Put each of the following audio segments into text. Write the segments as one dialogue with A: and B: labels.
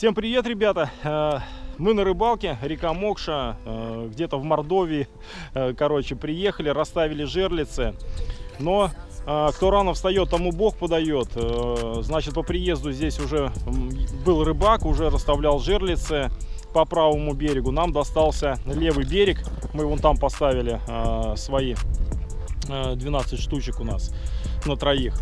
A: Всем привет, ребята! Мы на рыбалке, река Мокша, где-то в Мордовии. Короче, приехали, расставили жерлицы. Но кто рано встает, тому Бог подает. Значит, по приезду здесь уже был рыбак, уже расставлял жерлицы по правому берегу. Нам достался левый берег. Мы вон там поставили свои 12 штучек у нас на троих.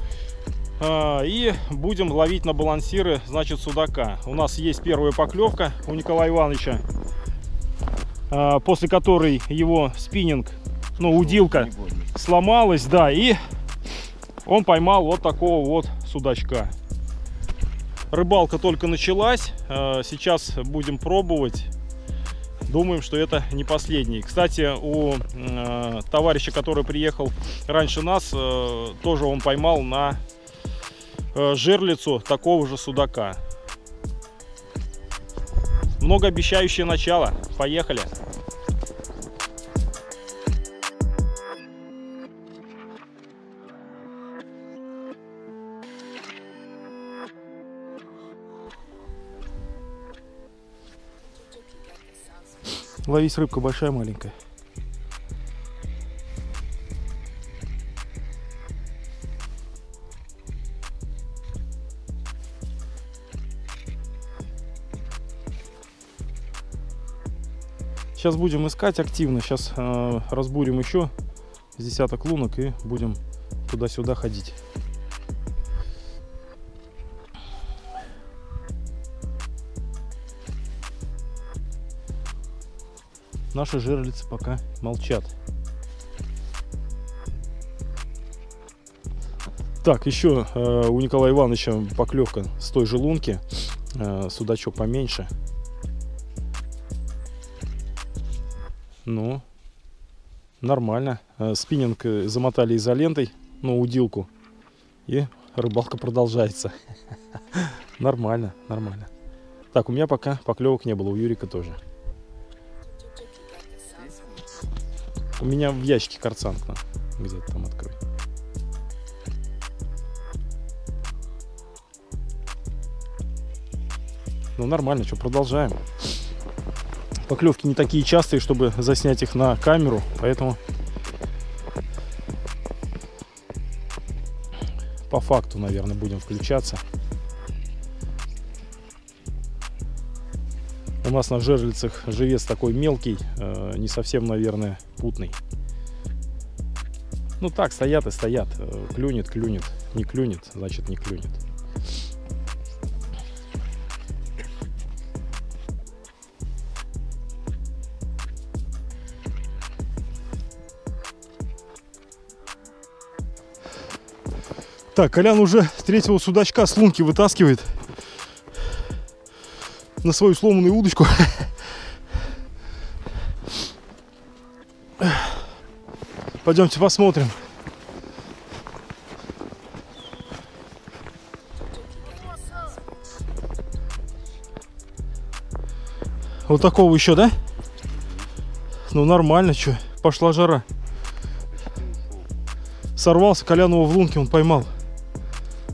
A: И будем ловить на балансиры, значит, судака. У нас есть первая поклевка у Николая Ивановича, после которой его спиннинг, ну, удилка сломалась, да, и он поймал вот такого вот судачка. Рыбалка только началась, сейчас будем пробовать. Думаем, что это не последний. Кстати, у товарища, который приехал раньше нас, тоже он поймал на жерлицу такого же судака. Многообещающее начало. Поехали. Ловись, рыбка большая, маленькая. Сейчас будем искать активно. Сейчас разбурим еще с десяток лунок и будем туда-сюда ходить. Наши жерлицы пока молчат. Так, еще у Николая Ивановича поклевка с той же лунки. Судачок поменьше. Ну, нормально. Спиннинг замотали изолентой, ну, удилку. И рыбалка продолжается. Нормально, нормально. Так, у меня пока поклевок не было, у Юрика тоже. У меня в ящике карцанка. Где-то там открой. Ну, нормально, что, продолжаем. Поклевки не такие частые, чтобы заснять их на камеру, поэтому по факту, наверное, будем включаться. У нас на жерлицах живец такой мелкий, не совсем, наверное, путный. Ну так, стоят и стоят. Клюнет, клюнет. Не клюнет, значит, не клюнет. Так, Колян уже третьего судачка с лунки вытаскивает на свою сломанную удочку. Пойдемте посмотрим. Вот такого еще, да? Ну нормально, что, пошла жара. Сорвался, Колян его в лунке он поймал.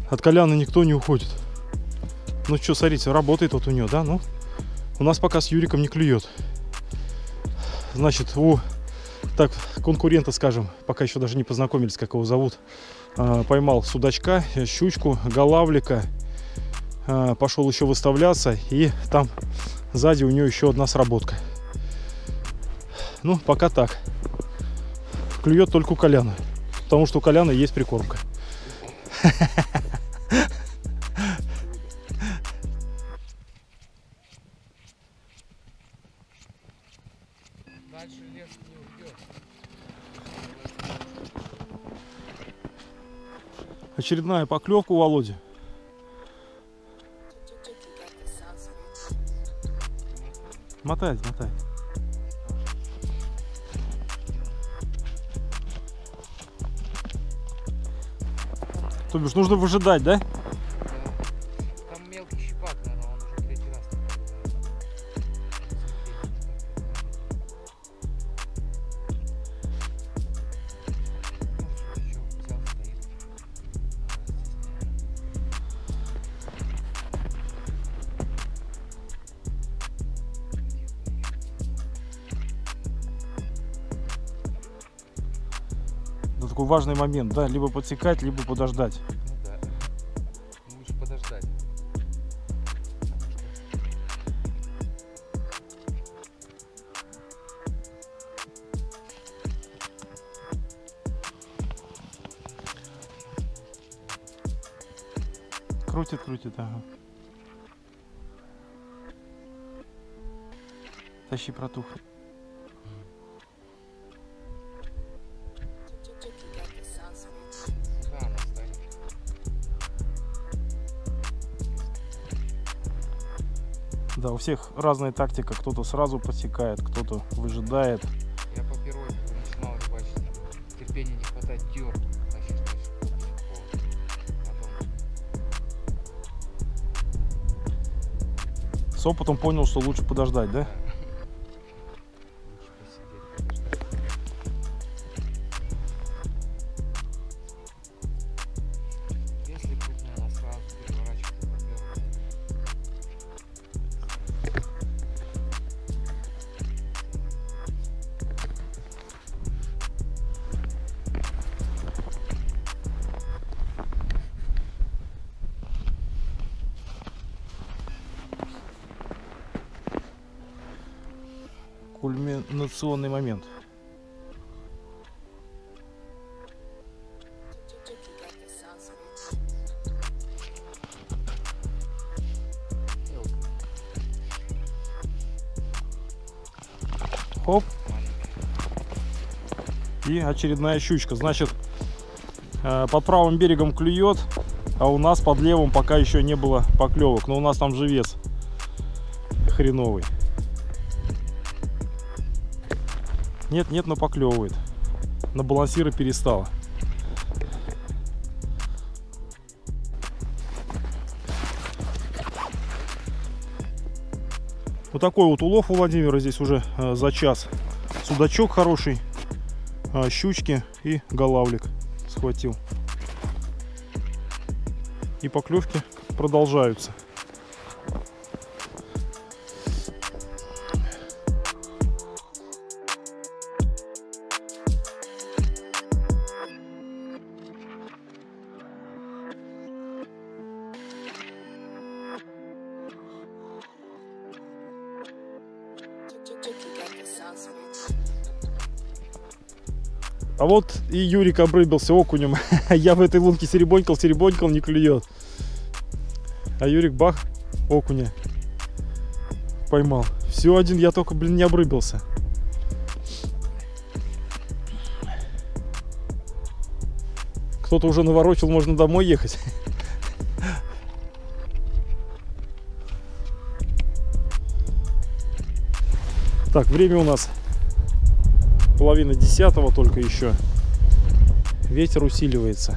A: От Коляна никто не уходит. Ну что, смотрите, работает вот у нее, да? Ну, у нас пока с Юриком не клюет. Значит, у конкурента, скажем, пока еще даже не познакомились, как его зовут, поймал судачка, щучку, голавлика, пошел еще выставляться, и там сзади у нее еще одна сработка. Ну, пока так. Клюет только у Коляна, потому что у Коляна есть прикормка.
B: Дальше лес не уйдет.
A: Очередная поклевка у Володи. Мотает, мотает. То бишь нужно выжидать, да?
B: Там мелкий щипак, наверное, он уже третий раз.
A: такой важный момент, да, либо подсекать, либо подождать.
B: Ну да. Ну, лучше подождать.
A: Крутит, крутит, ага. Тащи, протухнет.
B: Да, она станет.
A: Да, у всех разная тактика. Кто-то сразу подсекает, кто-то выжидает.
B: Я по первой начинал рыбачить. Терпения не хватает, дёр. Тащишь. Потом.
A: С опытом понял, что лучше подождать, да?
B: Лучше посидеть, подождать. Если крупная, она сразу переворачивается по первому.
A: Кульминационный момент. Хоп. И очередная щучка. Значит, под правым берегом клюет, а у нас под левым пока еще не было поклевок. Но у нас там живец хреновый. Нет, но поклевывает. На балансира перестала. Вот такой вот улов у Владимира здесь уже за час. Судачок хороший, щучки и голавлик схватил. И поклевки продолжаются. А вот и Юрик обрыбился окунем. Я в этой лунке серебонькал, не клюет. А Юрик бах, окуня поймал. Все один, я только, блин, не обрыбился. Кто-то уже наворочил, можно домой ехать. Так, время у нас 9:30 только еще. Ветер усиливается.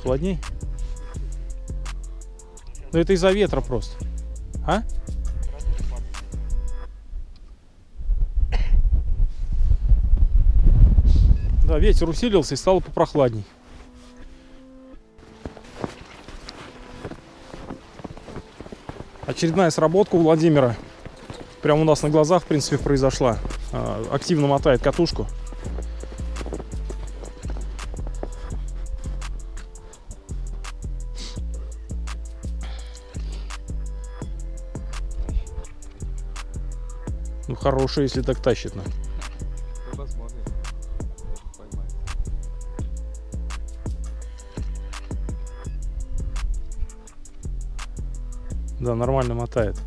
A: Холодней? Но это из-за ветра просто. А? Да, ветер усилился и стало попрохладней. Очередная сработка у Владимира. Прямо у нас на глазах, в принципе, произошла. Активно мотает катушку. Ну, хорошая, если так тащит. Ну. Да, нормально мотает.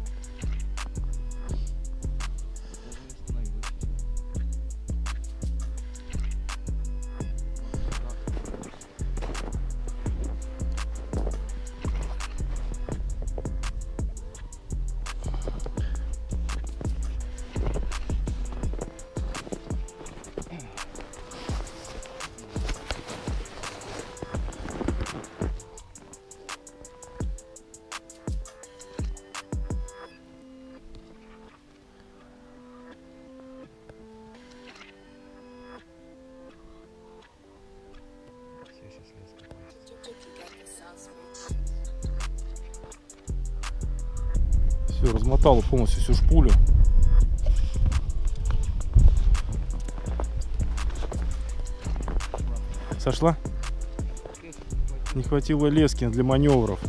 A: Все, размотало полностью всю шпулю. Сошла? Не хватило лески для маневров.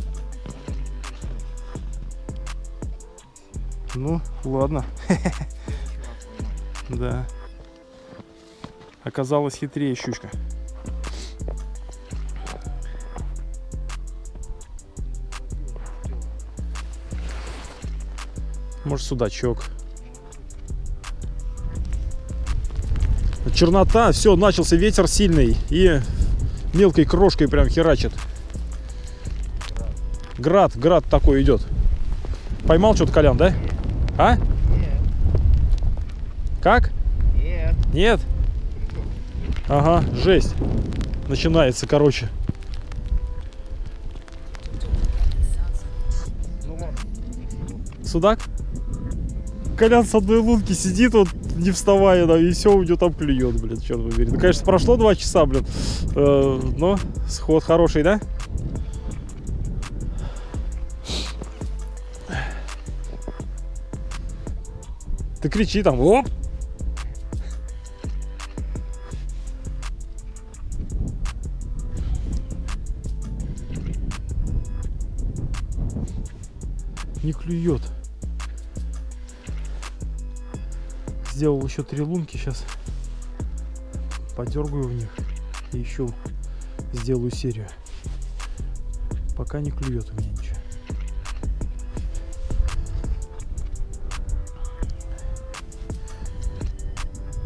A: Ну, ладно. Да. Оказалась хитрее щучка. Может, судачок. Чернота, все, начался ветер сильный и мелкой крошкой прям херачит. Град такой идет. Поймал что-то, Колян, да? А?
B: Нет.
A: Как?
B: Нет.
A: Нет? Ага, жесть. Начинается, короче. Судак? Колян с одной лунки сидит, вот не вставая, да, и все, у него там клюет, блин, черт побери. Ну, конечно, прошло 2 часа, блин, но сход хороший, да? Ты кричи там, оп! Не клюет. Сделал еще 3 лунки, сейчас подергаю в них и еще сделаю серию. Пока не клюет у меня ничего.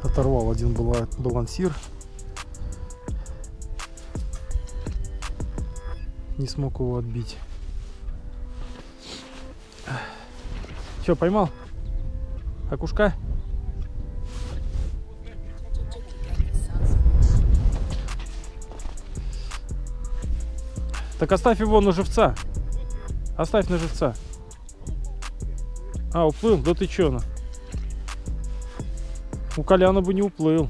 A: Оторвал один балансир. Не смог его отбить. Че, поймал? Окушка? Так оставь его на живца. Оставь на живца. А, уплыл? Да ты чё? У Коляна бы не уплыл.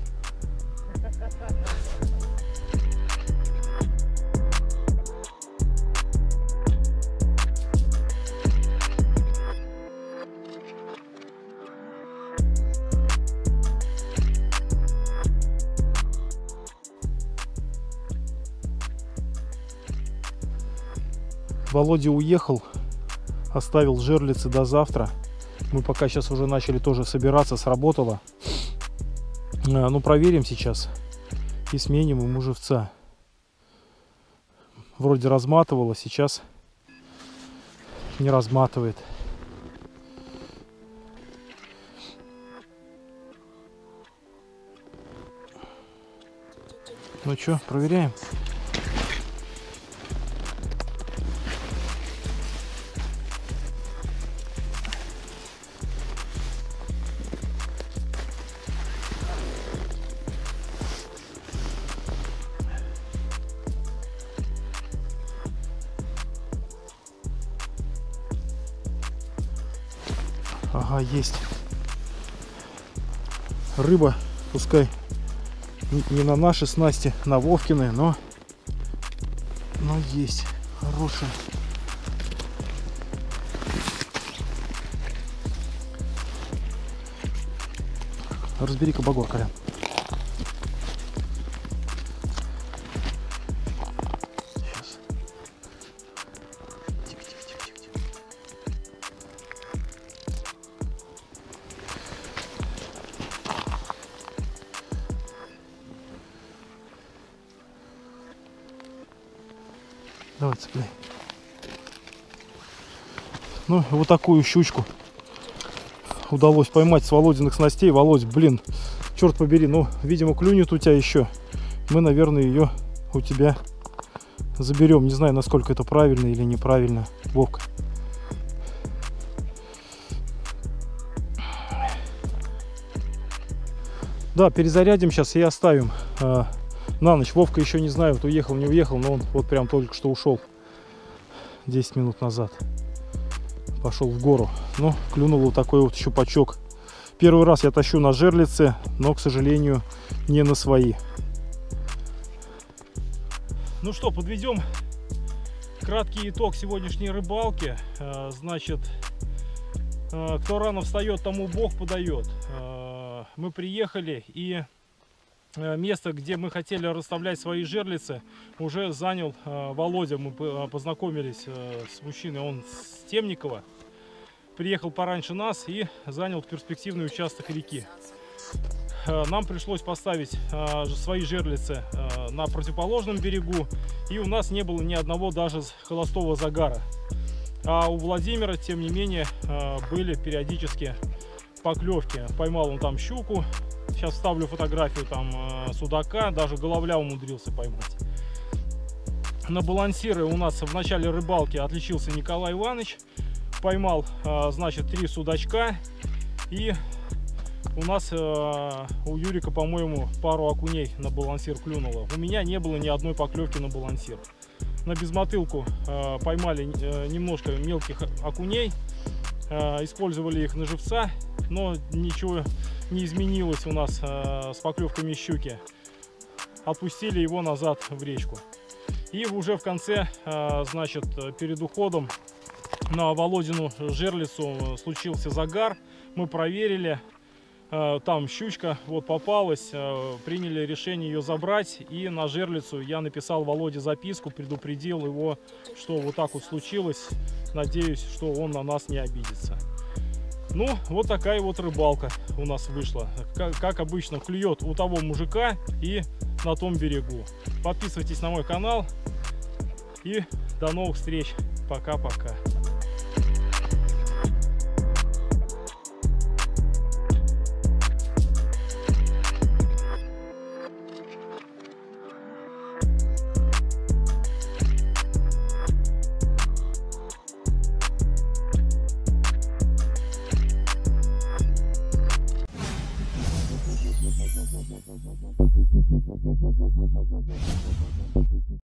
A: Володя уехал, оставил жерлицы до завтра. Мы пока сейчас уже начали тоже собираться, сработало. Ну, проверим сейчас и сменим ему живца. Вроде разматывало, сейчас не разматывает. Ну что, проверяем? Ага, есть. Рыба, пускай не на наши снасти, на Вовкины, но есть. Хорошая. Разбери-ка багор, Колян. Сейчас. Тихо. Давай, цепляй. Ну, вот такую щучку удалось поймать с Володиных снастей. Володь, блин, черт побери, ну, видимо, клюнет у тебя еще. Мы, наверное, ее у тебя заберем. Не знаю, насколько это правильно или неправильно. Вовка. Да, перезарядим сейчас и оставим на ночь. Вовка еще не знаю, вот уехал, не уехал, но он вот прям только что ушел 10 минут назад. Пошел в гору. Ну, клюнул вот такой вот щупачок. Первый раз я тащу на жерлице, но, к сожалению, не на свои. Ну что, подведем краткий итог сегодняшней рыбалки. Значит, кто рано встает, тому Бог подает. Мы приехали и место, где мы хотели расставлять свои жерлицы, уже занял Володя. Мы познакомились с мужчиной, он с Темникова. Приехал пораньше нас и занял перспективный участок реки. Нам пришлось поставить свои жерлицы на противоположном берегу, и у нас не было ни одного даже холостого загара. А у Владимира, тем не менее, были периодически поклевки. Поймал он там щуку, сейчас вставлю фотографию, там судака, даже головля умудрился поймать. На балансиры у нас в начале рыбалки отличился Николай Иванович. Поймал, значит, 3 судачка, и у нас у Юрика, по-моему, пару окуней на балансир клюнуло. У меня не было ни одной поклевки на балансир. На безмотылку поймали немножко мелких окуней, использовали их на живца, но ничего не изменилось у нас с поклевками щуки. Отпустили его назад в речку. И уже в конце, значит, перед уходом на Володину жерлицу случился загар. Мы проверили, там щучка вот попалась, приняли решение ее забрать, и на жерлицу я написал Володе записку, предупредил его, что вот так вот случилось. Надеюсь, что он на нас не обидится. Ну, вот такая вот рыбалка у нас вышла. Как обычно, клюет у того мужика и на том берегу. Подписывайтесь на мой канал, и до новых встреч. Пока-пока.
C: Thank you.